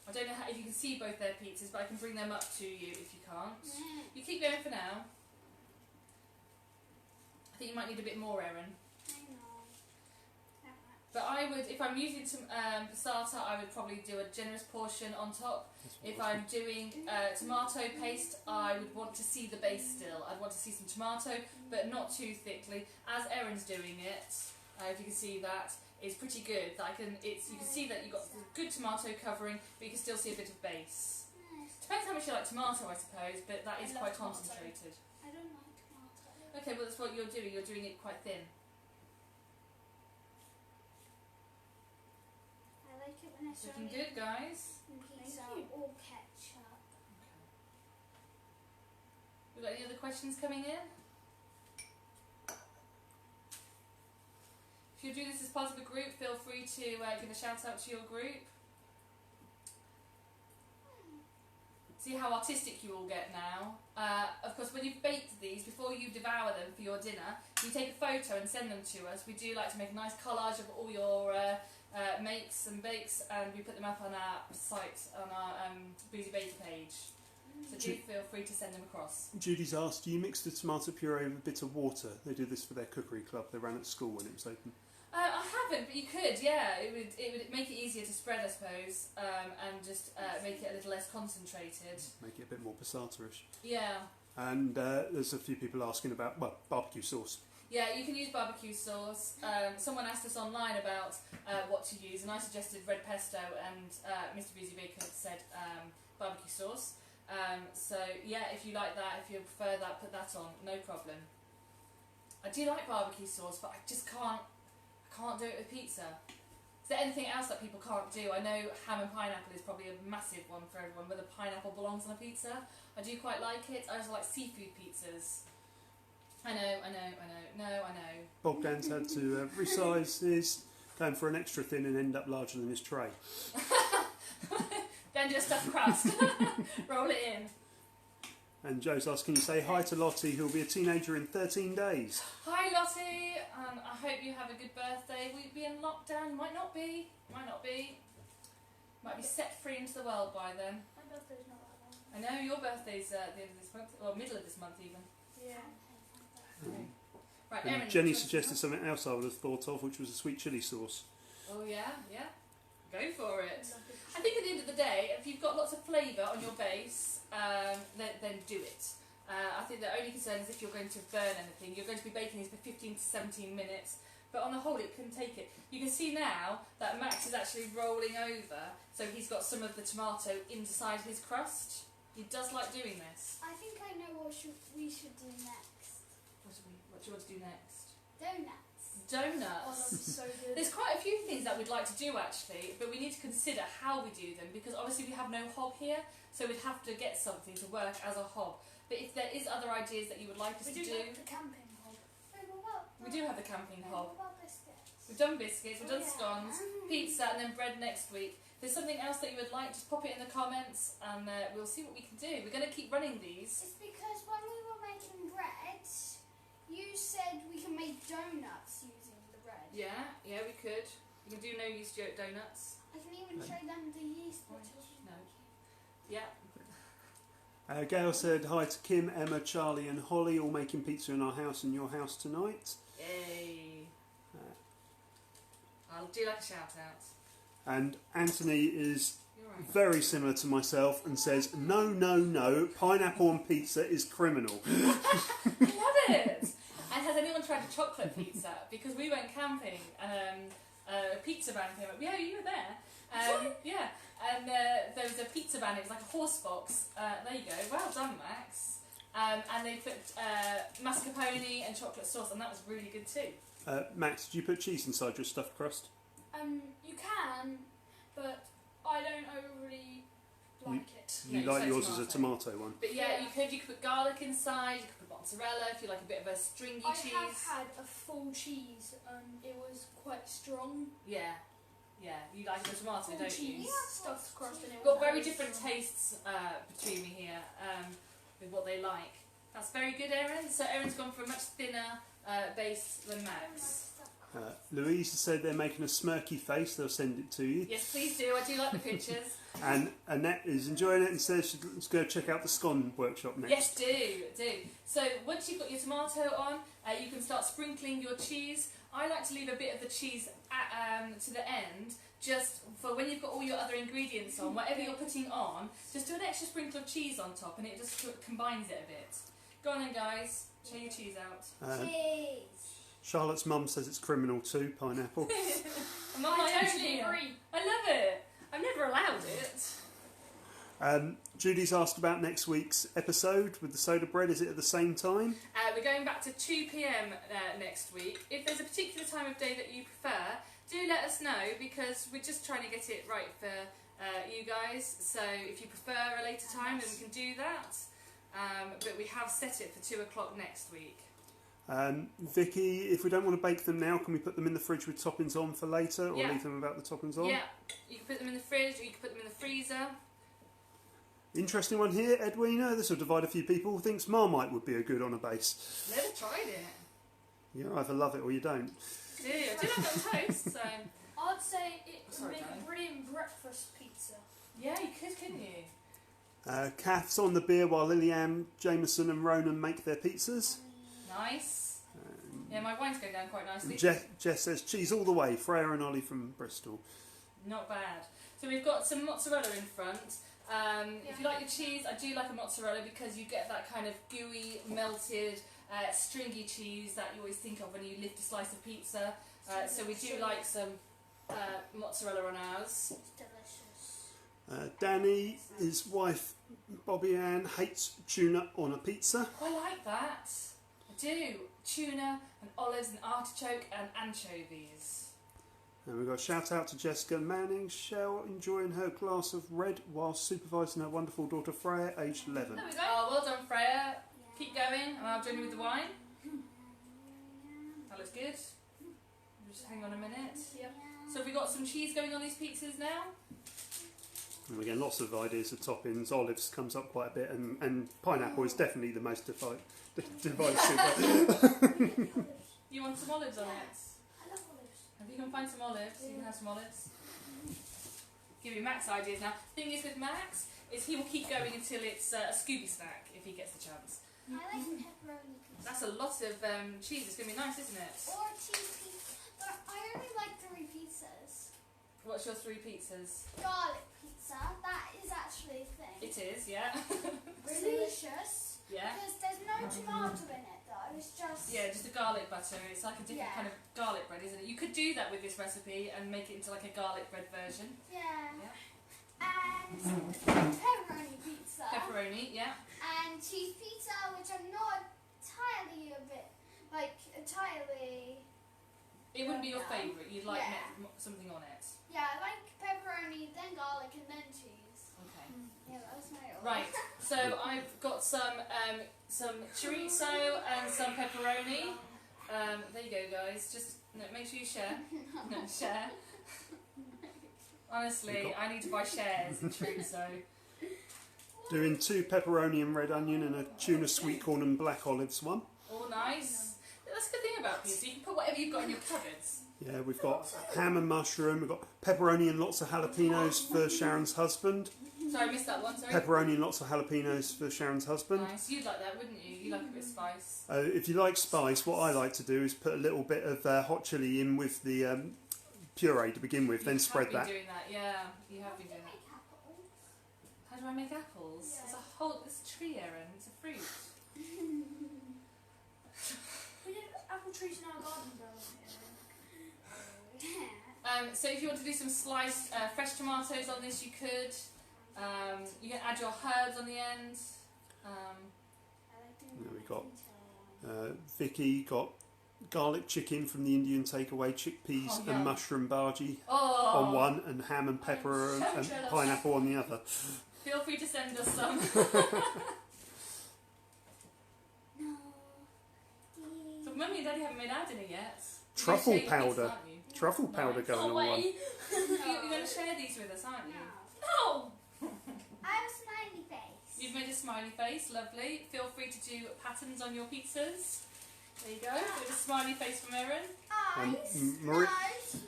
I don't know if you can see both their pizzas, but I can bring them up to you if you can't. You keep going for now. I think you might need a bit more, Erin. But I would, if I'm using some passata, I would probably do a generous portion on top. If I'm doing tomato paste, I would want to see the base still. I'd want to see some tomato, but not too thickly. As Erin's doing it, if you can see that, it's pretty good. You can see that you've got good tomato covering, but you can still see a bit of base. Depends how much you like tomato, I suppose, but that is quite concentrated. I don't like tomato. Okay, well that's what you're doing. You're doing it quite thin. I like it when it's Looking good, guys. pizza or ketchup. We've got any other questions coming in? If you do this as part of a group, feel free to give a shout out to your group. See how artistic you all get now. Of course, when you've baked these, before you devour them for your dinner, you take a photo and send them to us. We do like to make a nice collage of all your makes and bakes, and we put them up on our site, on our Boozy Baker page. So do feel free to send them across. Judy's asked, do you mix the tomato puree with a bit of water? They do this for their cookery club. They ran at school when it was open. I haven't, but you could, yeah. It would make it easier to spread, I suppose, and just make it a little less concentrated. Make it a bit more passata-ish. Yeah. And there's a few people asking about, well, barbecue sauce. Yeah, you can use barbecue sauce. Someone asked us online about what to use, and I suggested red pesto, and Mr. Boozy Baker said barbecue sauce. So yeah, if you like that, if you prefer that, put that on, no problem. I do like barbecue sauce, but I just can't do it with pizza. Is there anything else that people can't do? I know ham and pineapple is probably a massive one for everyone, whether pineapple belongs on a pizza. I do quite like it. I also like seafood pizzas. I know. Bogdan's had to resize his, going for an extra thin and end up larger than his tray. Then do a stuffed crust. Roll it in. And Joe's asking you, say hi to Lottie, who'll be a teenager in 13 days. Hi Lottie, and I hope you have a good birthday. Will you be in lockdown? Might not be. Might be set free into the world by then. My birthday's not that long. I know your birthday's at the end of this month, or middle of this month even. Yeah. Right, And Erin, Jenny do you want to suggested start? something else I would have thought of, which was a sweet chilli sauce. Oh yeah. Go for it. I think at the end of the day, if you've got lots of flavour on your base, then do it. I think the only concern is if you're going to burn anything. You're going to be baking these for 15 to 17 minutes, but on the whole it can take it. You can see now that Max is actually rolling over, so he's got some of the tomato inside his crust. He does like doing this. I think I know what we should do next. What do you want to do next? Donuts. Oh, that'd Donuts. be so good. There's quite a few things that we'd like to do actually, but we need to consider how we do them, because obviously we have no hob here, so we'd have to get something to work as a hob. But if there is other ideas that you would like us We to do do, have the camping hob. we do have the camping hob. What about biscuits? We've done biscuits, we've done Yeah. scones, pizza, and then bread next week. If there's something else that you would like, just pop it in the comments, and we'll see what we can do. We're going to keep running these. It's because when we were making bread, you said we can make donuts using the bread. Yeah, we could. You can do no yeast yolk donuts. I can even show them the yeast bottles. No. Yeah. Gail said hi to Kim, Emma, Charlie and Holly, all making pizza in our house and your house tonight. Yay. I'll do like a shout out. And Anthony is You're right. very similar to myself and says, no, pineapple on pizza is criminal. I love it. And has anyone tried a chocolate pizza? Because we went camping and a pizza van came up. Yeah, you were there. Yeah, and there was a pizza van. It was like a horse box. There you go. Well done, Max. And they put mascarpone and chocolate sauce, and that was really good too. Max, did you put cheese inside your stuffed crust? You can, but I don't overly like it. You No, like you yours said as a tomato one? But yeah, Yeah. you could put garlic inside. You could put mozzarella if you like a bit of a stringy I cheese. have had a full cheese and it was quite strong. Yeah, you like the tomato, Full don't cheese you? stuffed crust and it We've was got very very different strong. tastes between me here with what they like. That's very good, Erin. So Erin's gone for a much thinner base than Max. Louise has said they're making a smirky face. They'll send it to you. Yes, please do. I do like the pictures. And Annette is enjoying it and says she's going to check out the scone workshop next. Yes, do. So once you've got your tomato on, you can start sprinkling your cheese. I like to leave a bit of the cheese to the end, just for when you've got all your other ingredients on, whatever you're putting on, just do an extra sprinkle of cheese on top and it just combines it a bit. Go on then, guys. Show your cheese out. Cheese. Charlotte's mum says it's criminal too, pineapple. I'm on my I own totally here. agree. I love it. I've never allowed it. Judy's asked about next week's episode with the soda bread. Is it at the same time? We're going back to 2 p.m. Next week. If there's a particular time of day that you prefer, do let us know because we're just trying to get it right for you guys. So if you prefer a later time, then we can do that. But we have set it for 2 o'clock next week. Vicky, if we don't want to bake them now, can we put them in the fridge with toppings on for later, or Yeah. leave them without the toppings on? Yeah, you can put them in the fridge or you can put them in the freezer. Interesting one here, Edwina. This will divide a few people. Thinks Marmite would be a good on a base. Never tried it. You either love it or you don't. Do you? I do like it on toast, so I'd say it would Sorry, make darling. a brilliant breakfast pizza. yeah, you could, couldn't you? Kath's on the beer while Lillian, Jameson and Ronan make their pizzas. Nice. Yeah, my wine's going down quite nicely. Jess says cheese all the way. Freya and Ollie from Bristol. Not bad. So we've got some mozzarella in front. If you like your cheese, I do like a mozzarella because you get that kind of gooey, melted, stringy cheese that you always think of when you lift a slice of pizza. So we do like some mozzarella on ours. It's delicious. Danny, his wife Bobby Ann, hates tuna on a pizza. I like that. I do. Tuna and olives and artichoke and anchovies. And we've got a shout out to Jessica Manning, Shell enjoying her glass of red while supervising her wonderful daughter Freya, aged 11. There we go. Oh, well done, Freya. Keep going, and I'll join you with the wine. That looks good. Just hang on a minute. Yep. So have we got some cheese going on these pizzas now? And again, lots of ideas of toppings. Olives comes up quite a bit, and pineapple is definitely the most divisive. You want some olives on it? I love olives. If you can find some olives, you can have some olives. Give you Max ideas now. Thing is with Max, is he will keep going until it's a Scooby snack, if he gets the chance. I like pepperoni pizza. That's a lot of cheese. It's going to be nice, isn't it? Or cheese pizza. But I only like 3 pizzas. What's your 3 pizzas? Garlic pizza. That is actually a thing. It is, yeah. It's delicious. Yeah. Because there's no tomato in it though. It's just. Yeah, just a garlic butter. It's like a different Yeah. kind of garlic bread, isn't it? You could do that with this recipe and make it into like a garlic bread version. Yeah. Yeah. And pepperoni pizza. Pepperoni, yeah. And cheese pizza, which I'm not entirely It wouldn't be your No. favourite. You'd like Yeah. something on it. Yeah, I like pepperoni, then garlic, and then cheese. Okay. Yeah, that was my order. Right. So I've got some chorizo and some pepperoni. There you go, guys. Just make sure you share. No, share. Honestly, I need to buy shares in chorizo. Doing 2 pepperoni and red onion and a tuna sweet corn and black olives one. All nice. That's the good thing about pizza. You can put whatever you've got in your cupboards. Yeah, we've got ham and mushroom. We've got pepperoni and lots of jalapenos for Sharon's husband. Sorry, I missed that one. Sorry. Pepperoni and lots of jalapenos for Sharon's husband. Nice. You'd like that, wouldn't you? You like a bit of spice. If you like spice, what I like to do is put a little bit of hot chilli in with the puree to begin with, then spread You that. have been doing that, yeah. You have been doing that. Make apples. How do I make apples? Yeah. It's a tree, Erin. It's a fruit. trees in our garden down here. So if you want to do some sliced fresh tomatoes on this, you could. You can add your herbs on the end. There we got Vicky got garlic chicken from the Indian takeaway, chickpeas yum. and mushroom bhaji Oh, on one, and ham and pepper so and jealous. pineapple on the other. Feel free to send us some. So Mummy and Daddy haven't made our dinner yet. Truffle You're gonna share your powder. pizza, aren't you? Truffle powder Nice. going on one. You're going to share these with us, aren't you? No! I have a smiley face. You've made a smiley face, lovely. Feel free to do patterns on your pizzas. There you go, with a smiley face from Erin. Eyes. Marie- Nose.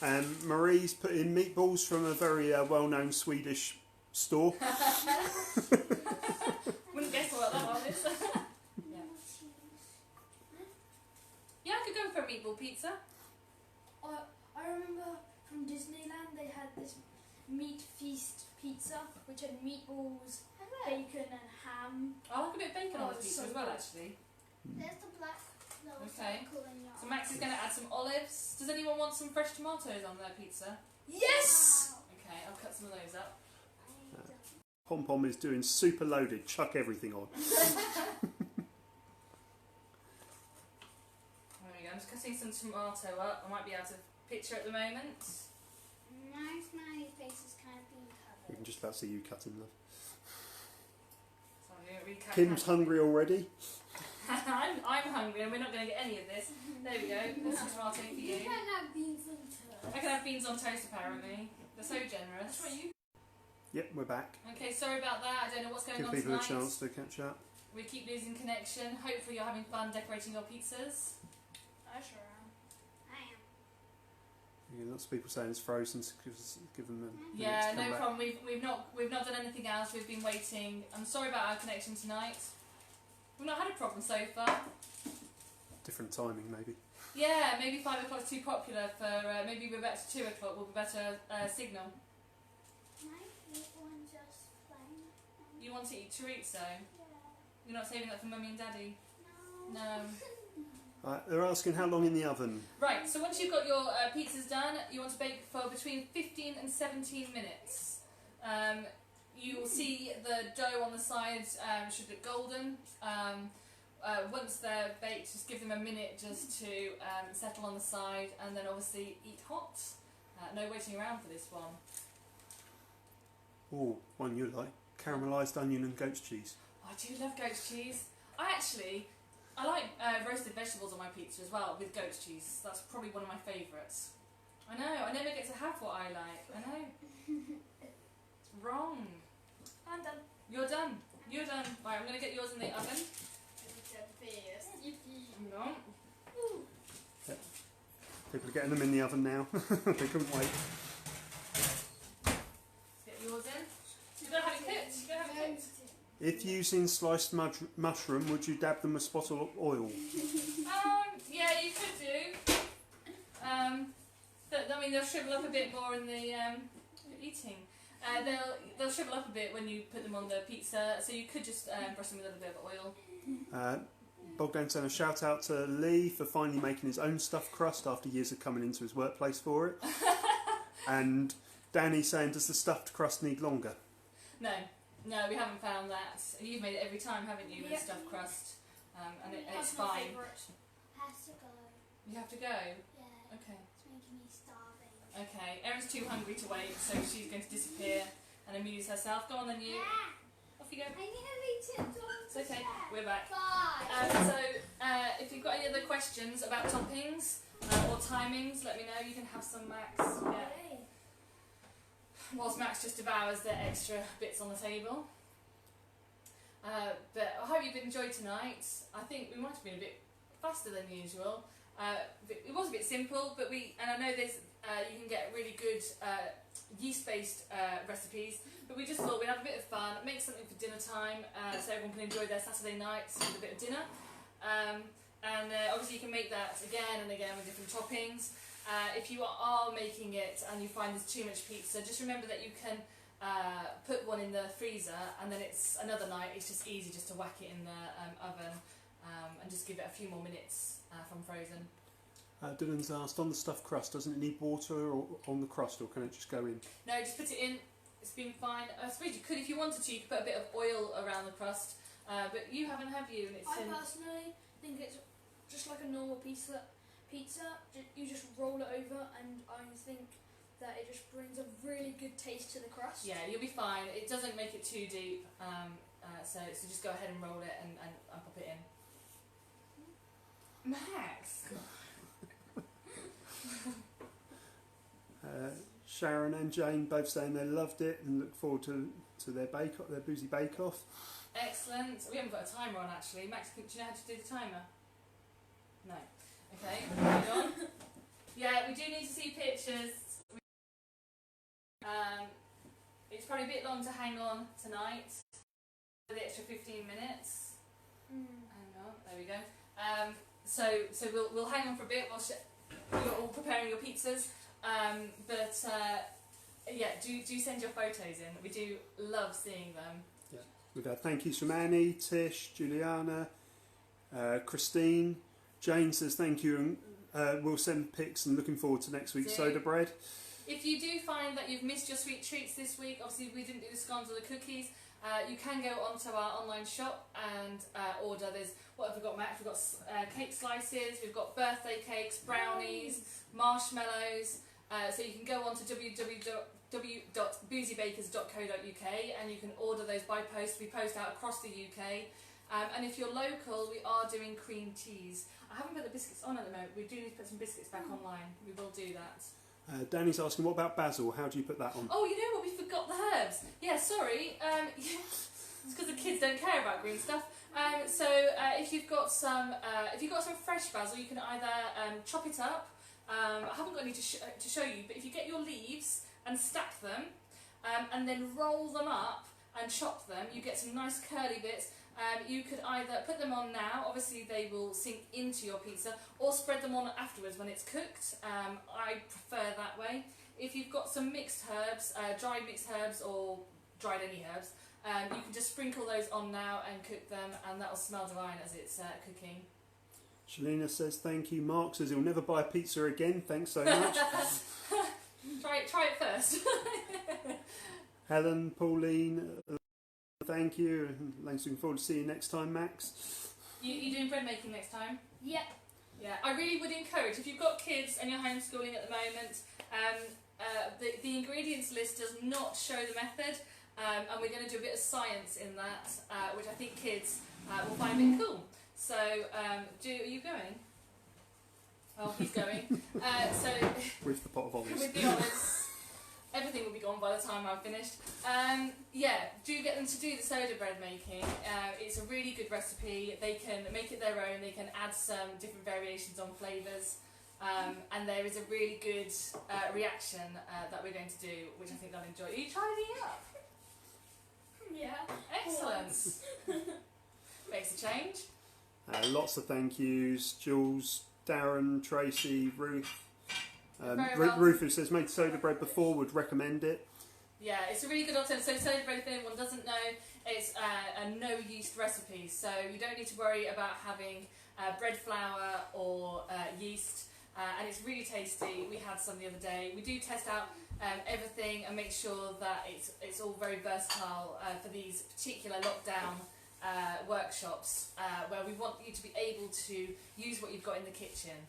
Smiley. Marie's put in meatballs from a very well-known Swedish store. Wouldn't guess what that one is. Yeah, I could go for a meatball pizza. I remember from Disneyland they had this meat feast pizza which had meatballs, bacon and ham. I like a bit of bacon on Oh, this it's pizza so as well, good. actually. There's the black little Okay. circle in your So Max is going to add some olives. Does anyone want some fresh tomatoes on their pizza? Yes! Wow. Okay, I'll cut some of those up. Pom Pom is doing super loaded. Chuck everything on. There we go. I'm just cutting some tomato up. I might be out of picture at the moment. My smiley face is kind of being We covered. can just about see you cutting love. So I'm going to recap. Kim's hungry already. I'm hungry and we're not going to get any of this. There we go. There's some tomato for You you. can have beans on toast. I can have beans on toast apparently. They're so generous. That's what you. Yep, we're back. Okay, sorry about that. I don't know what's going Give on people tonight. a chance to catch up. We keep losing connection. Hopefully you're having fun decorating your pizzas. I sure am. I am. Yeah, lots of people saying it's frozen, so give them a minute Yeah, to come no back. problem. We've not done anything else. We've been waiting. I'm sorry about our connection tonight. We've not had a problem so far. Different timing, maybe. Yeah, maybe 5 o'clock's too popular for. Maybe we're back to 2 o'clock. Will be better signal. Can I eat one just plain? You want to eat chorizo? Yeah. You're not saving that for Mummy and Daddy? No. No. They're asking how long in the oven. Right. So once you've got your pizzas done, you want to bake for between 15 and 17 minutes. You will see the dough on the sides should look golden. Once they're baked, just give them a minute just to settle on the side, and then obviously eat hot. No waiting around for this one. Oh, one you like. Caramelised onion and goat's cheese. I do love goat's cheese. I like roasted vegetables on my pizza as well with goat's cheese. That's probably one of my favourites. I know, I never get to have what I like. I know. It's wrong. I'm done. You're done. You're done. Right, I'm going to get yours in the oven. It's the best. Hang on. People are getting them in the oven now. They couldn't wait. Get yours in. You're going to have it cooked. You're going to have it cooked. If using sliced mushroom, would you dab them with spot of oil? Yeah, you could do. I mean, they'll shrivel up a bit more in the eating. They'll shrivel up a bit when you put them on the pizza, so you could just brush them with a little bit of oil. Bogdan saying a shout out to Lee for finally making his own stuffed crust after years of coming into his workplace for it. And Danny saying, does the stuffed crust need longer? No, we haven't found that. You've made it every time, haven't you, with Yep. stuffed crust? And it's That's my fine. favourite. Has to go. You have to go? Yeah. Okay. It's making me starving. Okay, Erin's too hungry to wait, so she's going to disappear and amuse herself. Go on then, you. Ah, Off you go. I nearly tipped on It's okay, we're back. Bye. If you've got any other questions about toppings or timings, let me know. You can have some, Max. Yeah. Whilst Max just devours the extra bits on the table. But I hope you've enjoyed tonight. I think we might have been a bit faster than usual. It was a bit simple, but I know there's you can get really good yeast-based recipes, but we just thought we'd have a bit of fun, make something for dinner time, so everyone can enjoy their Saturday nights with a bit of dinner. Obviously you can make that again and again with different toppings. If you are making it and you find there's too much pizza, just remember that you can put one in the freezer, and then it's another night, it's just easy just to whack it in the oven. and just give it a few more minutes from frozen. Dylan's asked, on the stuffed crust, doesn't it need water or on the crust, or can it just go in? No, just put it in. It's been fine. I suppose you could, if you wanted to, you could put a bit of oil around the crust, but you haven't, have you? And it's I personally think it's just like a normal pizza. You just roll it over, and I think that it just brings a really good taste to the crust. Yeah, you'll be fine. It doesn't make it too deep, so just go ahead and roll it and pop it in. Max! Sharon and Jane both saying they loved it and look forward to their Boozy Bake Off. Excellent. We haven't got a timer on actually. Max, do you know how to do the timer? No. Okay, moving on. Yeah, we do need to see pictures. It's probably a bit long to hang on tonight for the extra 15 minutes. Hang on, there we go. So we'll hang on for a bit while you're all preparing your pizzas. Yeah, do send your photos in. We do love seeing them. Yeah, we've had thank yous from Annie, Tish, Juliana, Christine. Jane says thank you and we'll send pics and looking forward to next week's soda bread. If you do find that you've missed your sweet treats this week, obviously we didn't do the scones or the cookies, you can go onto our online shop and order. There's, what have we got, Max? We've got cake slices, we've got birthday cakes, brownies, marshmallows. So you can go on to www.boozybakers.co.uk and you can order those by post. We post out across the UK. And if you're local, we are doing cream cheese. I haven't put the biscuits on at the moment. We do need to put some biscuits back online. We will do that. Danny's asking, what about basil? How do you put that on? Oh, you know what? We forgot the herbs. Yeah, sorry. It's because the kids don't care about green stuff. If you've got some fresh basil, you can either chop it up. I haven't got any to show you, but if you get your leaves and stack them, and then roll them up and chop them, you get some nice curly bits. You could either put them on now, obviously they will sink into your pizza, or spread them on afterwards when it's cooked. I prefer that way. If you've got some mixed herbs, dried mixed herbs or dried any herbs, you can just sprinkle those on now and cook them, and that will smell divine as it's cooking. Shalina says thank you. Mark says he'll never buy a pizza again. Thanks so much. Try it first. Helen, Pauline, thank you. Looking forward to seeing you next time, Max. You doing bread making next time? Yeah. Yeah, I really would encourage, if you've got kids and you're homeschooling at the moment, the ingredients list does not show the method, and we're going to do a bit of science in that, which I think kids will find a bit cool. So, are you going? Oh, he's going. With the pot of olives. With the olives, everything will be gone by the time I've finished. Yeah, do get them to do the soda bread making. It's a really good recipe. They can make it their own. They can add some different variations on flavours. And there is a really good reaction that we're going to do, which I think they'll enjoy. Are you tidying up? Yeah. Excellent. Makes a change. Lots of thank yous. Jules, Darren, Tracy, Ruth. Ruth, who says made soda bread before, would recommend it. Yeah, it's a really good alternative. So soda bread, if anyone doesn't know, it's a no yeast recipe. So you don't need to worry about having bread flour or yeast. And it's really tasty. We had some the other day. We do test out everything and make sure that it's all very versatile for these particular lockdown workshops where we want you to be able to use what you've got in the kitchen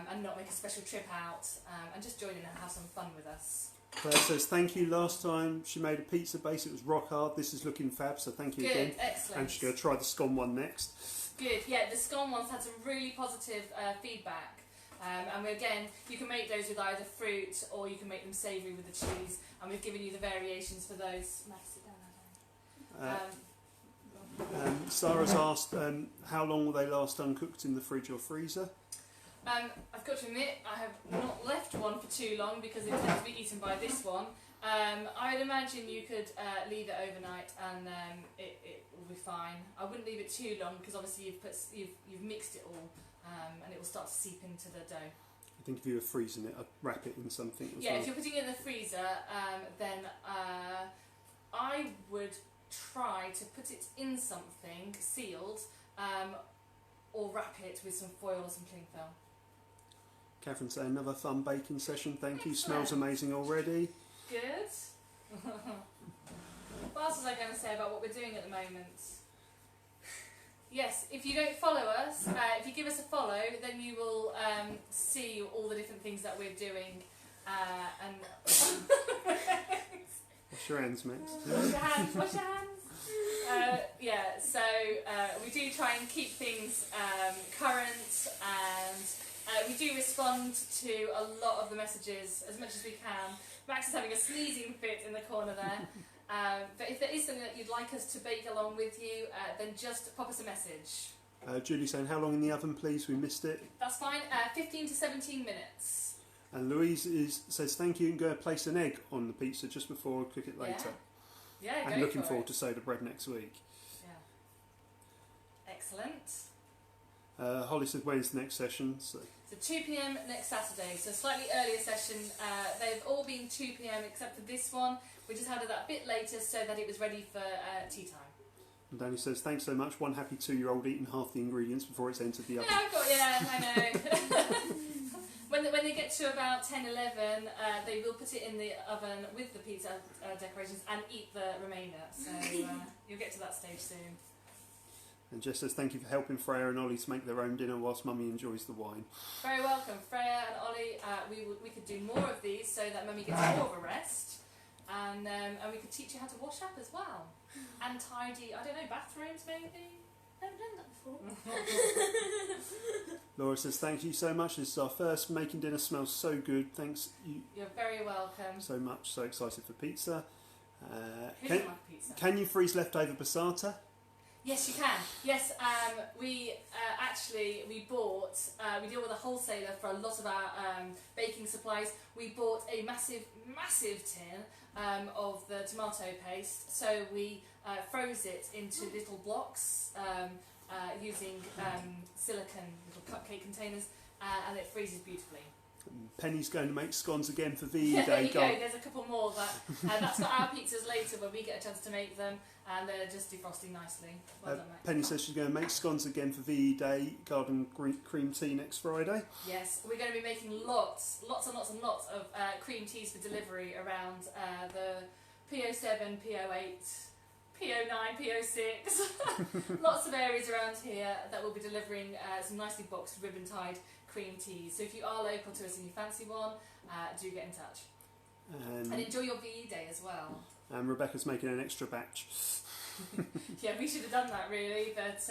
and not make a special trip out and just join in and have some fun with us. Claire says thank you. Last time she made a pizza base, it was rock hard. This is looking fab, so thank you Good, again. excellent. And she's going to try the scone one next. Good, yeah, the scone ones had some really positive feedback. And again, you can make those with either fruit or you can make them savoury with the cheese. And we've given you the variations for those. Max, sit down. Sarah's asked how long will they last uncooked in the fridge or freezer? I've got to admit, I have not left one for too long because it tends to be eaten by this one. I would imagine you could leave it overnight and it will be fine. I wouldn't leave it too long because obviously you've mixed it all and it will start to seep into the dough. I think if you were freezing it, I'd wrap it in something as yeah, well. if you're putting it in the freezer, then I would try to put it in something sealed or wrap it with some foil or some cling film. Catherine say another fun baking session. Thank you. Excellent. Smells amazing already. Good. What else was I going to say about what we're doing at the moment? Yes, if you don't follow us, if you give us a follow, then you will see all the different things that we're doing. And Wash your hands, Max. wash your hands. Wash your hands. Yeah, so we do try and keep things current, and we do respond to a lot of the messages as much as we can. Max is having a sneezing fit in the corner there. But if there is something that you'd like us to bake along with you, then just pop us a message. Julie saying, how long in the oven, please? We missed it. That's fine. 15 to 17 minutes. And Louise says, thank you, and go place an egg on the pizza just before we cook it later. Yeah, And looking forward to soda bread next week. Yeah. Excellent. Holly said, when's the next session? So 2 p.m. next Saturday, so a slightly earlier session. They've all been 2 p.m. except for this one. We just had it that bit later so that it was ready for tea time. And Danny says, thanks so much. One happy 2-year-old eating half the ingredients before it's entered the oven. I know. when they get to about 10, 11, they will put it in the oven with the pizza decorations and eat the remainder. So you'll get to that stage soon. And Jess says, thank you for helping Freya and Ollie to make their own dinner whilst Mummy enjoys the wine. Very welcome, Freya and Ollie. We could do more of these so that Mummy gets more of a rest. And we could teach you how to wash up as well. And tidy, I don't know, bathrooms maybe? I've done that before. Laura says, thank you so much. This is our first making dinner. Smells so good. Thanks you You're very welcome. so much. So excited for pizza. Who doesn't like pizza? Can you freeze leftover passata? Yes, you can. Yes, we bought, we deal with a wholesaler for a lot of our baking supplies. We bought a massive tin of the tomato paste, so we froze it into little blocks using silicone little cupcake containers, and it freezes beautifully. Penny's going to make scones again for VE Yeah, there Day. you go. There's a couple more, that's got our pizzas later when we get a chance to make them, and they're just defrosting nicely. Well done, Max. Penny says she's going to make scones again for VE Day garden cream tea next Friday. Yes, we're going to be making lots and lots of cream teas for delivery around the PO7, PO8, PO9, PO6. Lots of areas around here that will be delivering some nicely boxed ribbon-tied cream teas. So if you are local to us and you fancy one, do get in touch. And enjoy your VE Day as well. And Rebecca's making an extra batch. Yeah, we should have done that really, but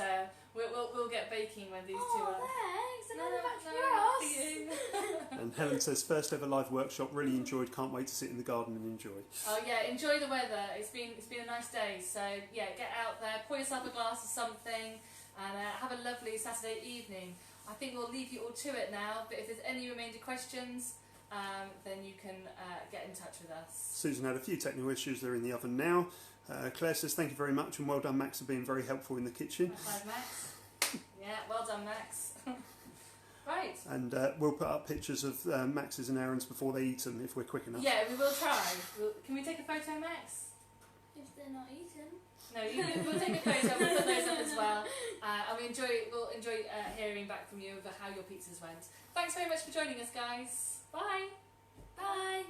we'll get baking when these two are. Thanks, another batch for us. And Helen says, first ever live workshop, really enjoyed, can't wait to sit in the garden and enjoy. Oh yeah, enjoy the weather. It's been a nice day, so yeah, get out there, pour yourself a glass of something, and have a lovely Saturday evening. I think we'll leave you all to it now, but if there's any remainder questions, then you can get in touch with us. Susan had a few technical issues, they're in the oven now. Claire says, thank you very much, and well done, Max, for being very helpful in the kitchen. High five, Max. Yeah, well done, Max. Right. And we'll put up pictures of Max's and Aaron's before they eat them, if we're quick enough. Yeah, we will try. Can we take a photo, Max? If they're not eaten. No, we'll take a photo, we'll put those up as well. And we'll enjoy hearing back from you over how your pizzas went. Thanks very much for joining us, guys. Bye. Bye.